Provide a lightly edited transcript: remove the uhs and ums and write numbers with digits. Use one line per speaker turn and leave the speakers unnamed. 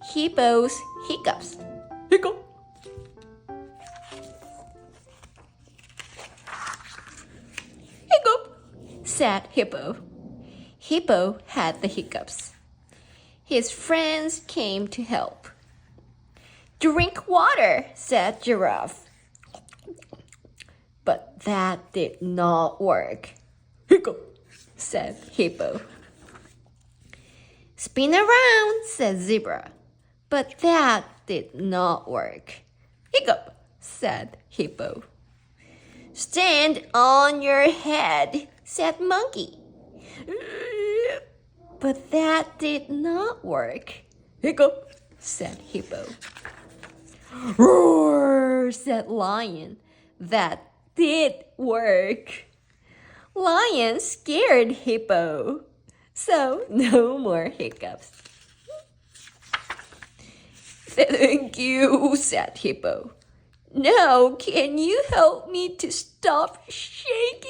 Hippo's hiccups. Hiccup. Hiccup, said Hippo. Hippo had the hiccups. His friends came to help. Drink water, said Giraffe. But that did not work. Hiccup, said Hippo. Spin around, said Zebra. But that did not work. Hiccup, said Hippo. Stand on your head, said Monkey. But that did not work. Hiccup, said Hippo. Roar, said Lion. That did work. Lion scared Hippo. So no more hiccups. Thank you, said Hippo. Now can you help me to stop shaking?